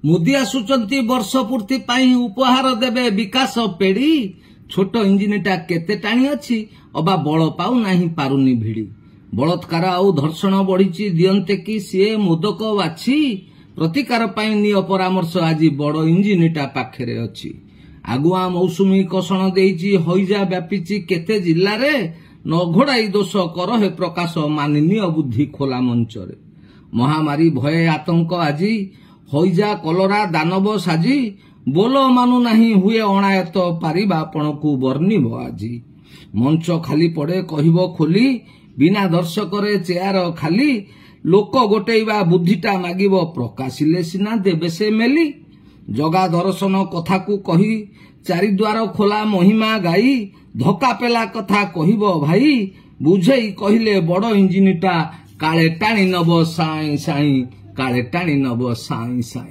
मोदी आसुचंती वर्ष पूर्ति पाई उपहार देबे विकास पेड़ी छोट इंजिनटा केते टाणी अछि अबा बळ पाउ नाही पारुनी भिड़ी बलात्कार आउ धर्षण बढ़ी दियंते कि सीए मोदक बाछी प्रतिकार पाई निय परामर्श आज बड़ इंजिनटा पाखरे अछि आगुआ मौसुमी कषण देइछि हईजा व्यापीछि केते जिल्ला रे न घोड़ाई दोष कर हे प्रकाश माननीय बुद्धि खोला मंच रे महामारी भय आतंक আজি हईजा कलरा दानव साजी बोल मानु नाही हुए अणायत पारिबा आपणकु वर्णिब আজি मंच खाली पड़े कहिबो खोली बिना दर्शक रे चेयर खाली लोक गोटेइबा बुद्धिटा मागिब प्रकाशिले सिना देबे से मेली जगा दर्शन कथा को कही चारिद्वार खोला महिमा गाई धक्का पेला कथा कहिब भाई बुझेई कहिले बड़ इंजिनटा काले टाणी नब साई साई काले टाणी नब साई साई।